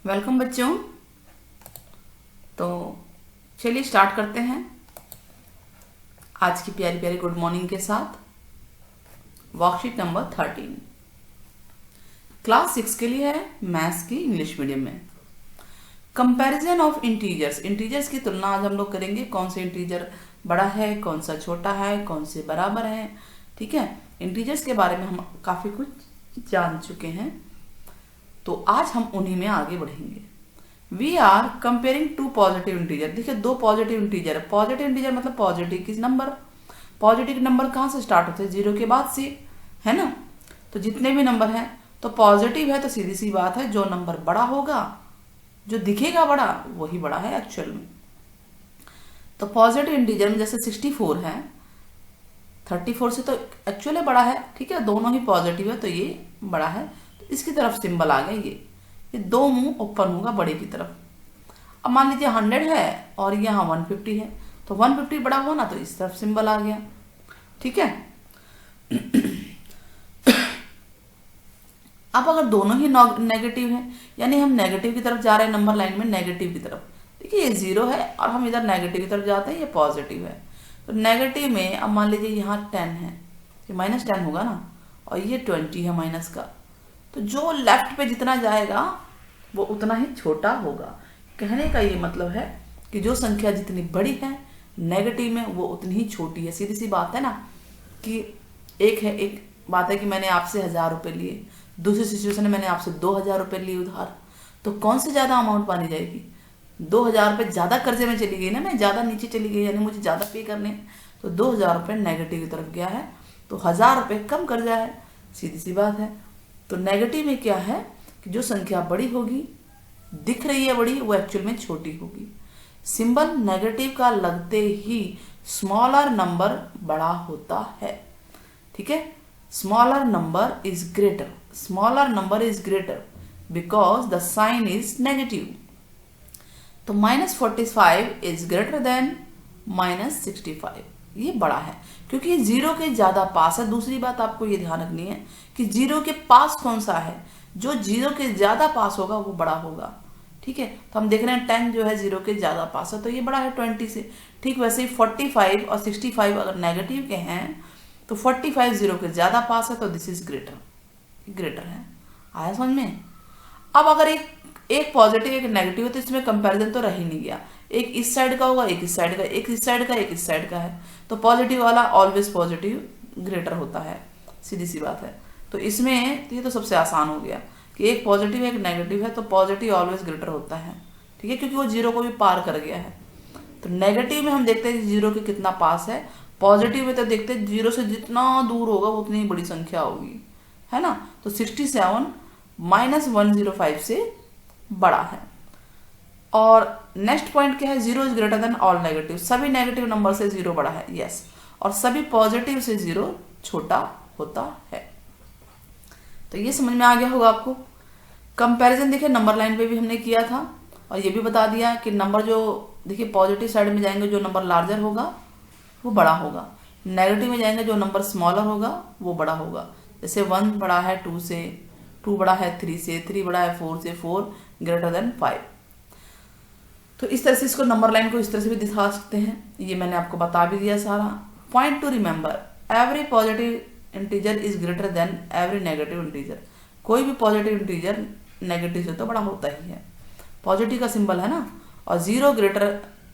Welcome बच्चों। तो चलिए स्टार्ट करते हैं आज की प्यारी प्यारी गुड मॉर्निंग के साथ। वर्कशीट नंबर 13 क्लास 6 के लिए है, मैथ्स की इंग्लिश मीडियम में। कंपैरिजन ऑफ इंटीजर्स, इंटीजर्स की तुलना आज हम लोग करेंगे। कौन से इंटीजर बड़ा है, कौन सा छोटा है, कौन से बराबर है। ठीक है, इंटीजर्स के बारे में हम काफ़ी कुछ जान चुके हैं, तो आज हम उन्हीं में आगे बढ़ेंगे। We are comparing to positive integer. देखिए, दो पॉजिटिव इंटीजर है। पॉजिटिव इंटीजर मतलब पॉजिटिव किस नंबर, पॉजिटिव नंबर कहाँ से स्टार्ट होते हैं, जीरो के बाद से, है ना। तो जितने भी नंबर हैं तो पॉजिटिव है, तो सीधी सी बात है जो नंबर बड़ा होगा, जो दिखेगा बड़ा, वही बड़ा है एक्चुअल में। तो पॉजिटिव इंटीजर में जैसे 64 है, 34 से तो एक्चुअली बड़ा है। ठीक है, दोनों ही पॉजिटिव है तो ये बड़ा है। तो इसकी तरफ सिंबल आ गया, ये दो मुंह ओपन होगा बड़े की तरफ। अब मान लीजिए 100 है और यहाँ 150 है, तो 150 बड़ा हुआ ना, तो इस तरफ सिंबल आ गया। ठीक है। अब अगर दोनों ही नेगेटिव है, यानी हम नेगेटिव की तरफ जा रहे हैं, नंबर लाइन में नेगेटिव की तरफ। देखिए, ये 0 है और हम इधर नेगेटिव की तरफ जाते हैं, ये पॉजिटिव है। तो नेगेटिव में अब मान लीजिए यहाँ 10 है, ये -10 होगा ना, और ये 20 है माइनस का। तो जो लेफ्ट पे जितना जाएगा वो उतना ही छोटा होगा। कहने का ये मतलब है कि जो संख्या जितनी बड़ी है नेगेटिव में, वो उतनी ही छोटी है। सीधी सी बात है ना, कि एक बात है कि मैंने आपसे 1000 रुपये लिए, दूसरी सिचुएशन में मैंने आपसे 2000 रुपये लिए उधार, तो कौन से ज़्यादा अमाउंट मानी जाएगी? 2000 रुपये ज़्यादा कर्जे में चली गई ना, मैं ज़्यादा नीचे चली गई, यानी मुझे ज़्यादा पे करने, तो 2000 रुपये नेगेटिव की तरफ गया है, तो 1000 रुपये कम कर्जा है। सीधी सी बात है। तो नेगेटिव में क्या है कि जो संख्या बड़ी होगी, दिख रही है बड़ी, वो एक्चुअल में छोटी होगी। सिंबल नेगेटिव का लगते ही स्मॉलर नंबर बड़ा होता है। ठीक है, smaller number is greater, smaller number is greater because the sign is negative. तो -45 इज ग्रेटर देन -65, ये बड़ा है क्योंकि ये 0 के ज्यादा पास है। दूसरी बात आपको ये ध्यान रखनी है कि 0 के पास कौन सा है, जो 0 के ज्यादा पास होगा वो बड़ा होगा। ठीक है, तो हम देख रहे हैं 10 जो है 0 के ज्यादा पास है, तो ये बड़ा है 20 से। ठीक वैसे ही 45 और 65 अगर नेगेटिव के हैं तो 45 0 के ज्यादा पास है, तो दिस इज ग्रेटर है। आया समझ में? अब अगर एक पॉजिटिव एक नेगेटिव है तो इसमें कंपैरिजन तो रह ही नहीं गया। एक इस साइड का होगा, एक इस साइड का, एक इस साइड का, एक इस साइड का है, तो पॉजिटिव वाला ऑलवेज पॉजिटिव ग्रेटर होता है। सीधी सी बात है। तो इसमें तो ये तो सबसे आसान हो गया कि एक पॉजिटिव एक नेगेटिव है, तो पॉजिटिव ऑलवेज ग्रेटर होता है। ठीक है, क्योंकि वो 0 को भी पार कर गया है। तो नेगेटिव में हम देखते हैं 0 के कितना पास है, पॉजिटिव में तो देखते हैं 0 से जितना दूर होगा वो उतनी ही बड़ी संख्या होगी, है ना। तो 67 -105 से बड़ा है। और नेक्स्ट पॉइंट क्या है, 0 is greater than all negative, सभी नेगेटिव नंबर से 0 बड़ा है, यस। और सभी पॉजिटिव से 0 छोटा होता है। तो ये समझ में आ गया होगा आपको। कंपैरिजन देखिए नंबर लाइन पे भी हमने किया था, और ये भी बता दिया कि नंबर जो देखिए पॉजिटिव साइड में जाएंगे जो नंबर लार्जर होगा वो बड़ा होगा, नेगेटिव में जाएंगे जो नंबर स्मॉलर होगा वो बड़ा होगा। जैसे 1 बड़ा है 2 से, 2 बड़ा है 3 से, 3 बड़ा है 4 से, 4 ग्रेटर देन 5। तो इस तरह से इसको नंबर लाइन को इस तरह से भी दिखा सकते हैं। ये मैंने आपको बता भी दिया सारा। Point two remember, every positive integer is greater than every negative integer. कोई भी पॉजिटिव इंटीजर नेगेटिव से तो बड़ा होता ही है, पॉजिटिव का सिंबल है ना। और 0 ग्रेटर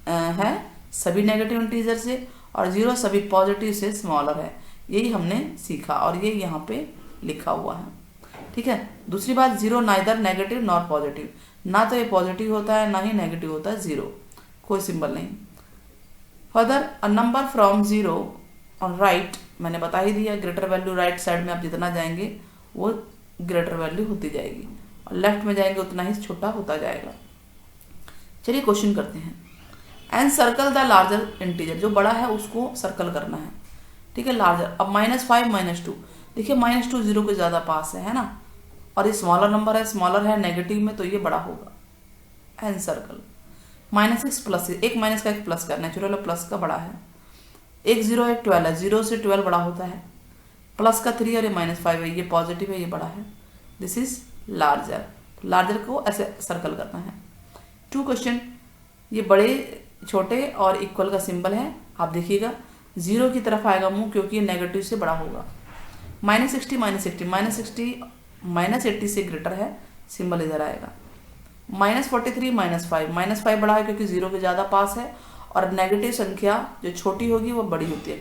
है सभी नेगेटिव इंटीजर से, और 0 सभी पॉजिटिव से स्मॉलर है। यही हमने सीखा और ये यहाँ पे लिखा हुआ है। ठीक है, दूसरी बात, 0 नाइदर नेगेटिव नॉर पॉजिटिव, ना तो ये पॉजिटिव होता है ना ही नेगेटिव होता है, 0 कोई सिंबल नहीं। Further, a number from 0 on right, मैंने बता ही दिया, ग्रेटर वैल्यू राइट साइड में आप जितना जाएंगे वो ग्रेटर वैल्यू होती जाएगी, और लेफ्ट में जाएंगे उतना ही छोटा होता जाएगा। चलिए क्वेश्चन करते हैं। And circle the larger integer, जो बड़ा है उसको सर्कल करना है। ठीक है, लार्जर। अब -5 -2, देखिए -2 0 के ज्यादा पास है ना, और ये स्मॉलर नंबर है, स्मॉलर है नेगेटिव में, तो ये बड़ा होगा। एंड सर्कल -6 प्लस, एक माइनस का एक प्लस का, नेचुरल प्लस का बड़ा है। एक 0 एक 12 है, 0 से 12 बड़ा होता है। प्लस का 3 और ये -5 है, ये पॉजिटिव है, ये बड़ा है, दिस इज लार्जर। तो लार्जर को ऐसे सर्कल करना है। 2 क्वेश्चन, ये बड़े छोटे और इक्वल का सिंबल है। आप देखिएगा 0 की तरफ आएगा मुंह, क्योंकि ये नेगेटिव से बड़ा होगा। -60 -80 से ग्रेटर है, सिंबल इधर आएगा। -43 -5 बड़ा है क्योंकि 0 के ज़्यादा पास है, और नेगेटिव संख्या जो छोटी होगी वो बड़ी होती है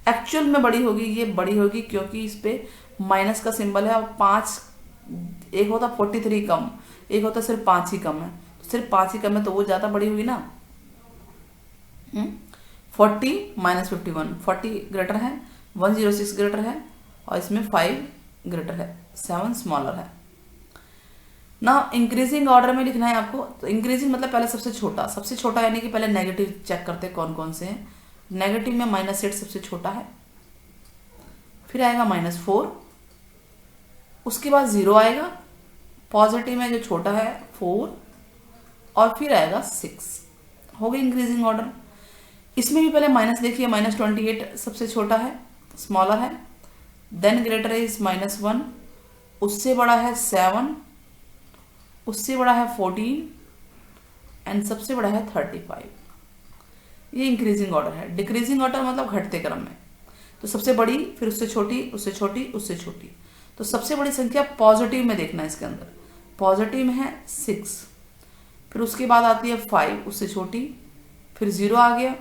एक्चुअल में बड़ी होगी, ये बड़ी होगी क्योंकि इस पे माइनस का सिंबल है, और 5 एक होता 43 कम, एक होता सिर्फ 5 ही कम है, सिर्फ 5 ही कम है तो वो ज़्यादा बड़ी हुई ना। 40 -51, 40 ग्रेटर है, 106 ग्रेटर है, और इसमें 5 ग्रेटर है, 7 स्मॉलर है ना। इंक्रीजिंग ऑर्डर में लिखना है आपको। तो इंक्रीजिंग मतलब पहले सबसे छोटा यानी कि पहले नेगेटिव चेक करते हैं कौन कौन से हैं। नेगेटिव में -8 सबसे छोटा है, फिर आएगा -4, उसके बाद 0 आएगा। पॉजिटिव में जो छोटा है 4, और फिर आएगा 6। हो गई इंक्रीजिंग ऑर्डर। इसमें भी पहले माइनस देखिए, -28 सबसे छोटा है, स्मॉलर है, देन ग्रेटर इज -1, उससे बड़ा है 7, उससे बड़ा है 14, एंड सबसे बड़ा है 35। ये इंक्रीजिंग ऑर्डर है। डिक्रीजिंग ऑर्डर मतलब घटते क्रम में, तो सबसे बड़ी, फिर उससे छोटी, उससे छोटी, उससे छोटी। तो सबसे बड़ी संख्या पॉजिटिव में देखना है, इसके अंदर पॉजिटिव में है 6, फिर उसके बाद आती है 5, उससे छोटी, फिर 0 आ गया,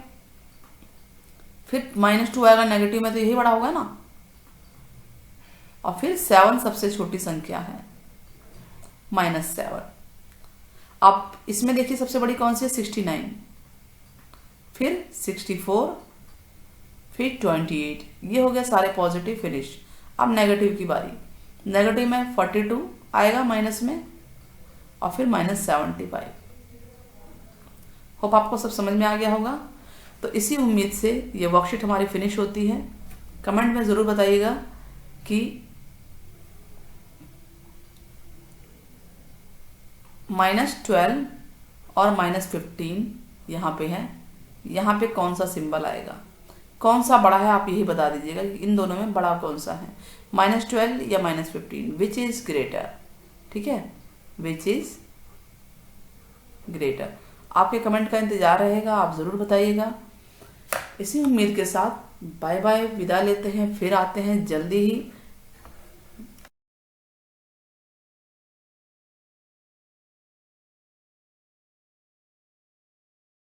फिर -2 आएगा नेगेटिव में, तो यही बड़ा होगा ना, और फिर 7 सबसे छोटी संख्या है, -7। अब इसमें देखिए सबसे बड़ी कौन सी है, 69, फिर 64, फिर 28। ये हो गया सारे पॉजिटिव फिनिश। अब नेगेटिव की बारी। नेगेटिव में 42 आएगा माइनस में, और फिर -75। होप आपको सब समझ में आ गया होगा। तो इसी उम्मीद से ये वर्कशीट हमारी फिनिश होती है। कमेंट में ज़रूर बताइएगा कि -12 और -15 यहाँ पे है, यहाँ पे कौन सा सिंबल आएगा, कौन सा बड़ा है, आप यही बता दीजिएगा कि इन दोनों में बड़ा कौन सा है, -12 या -15, विच इज ग्रेटर। ठीक है, विच इज ग्रेटर। आपके कमेंट का इंतजार रहेगा, आप ज़रूर बताइएगा। इसी उम्मीद के साथ बाय बाय, विदा लेते हैं, फिर आते हैं जल्दी ही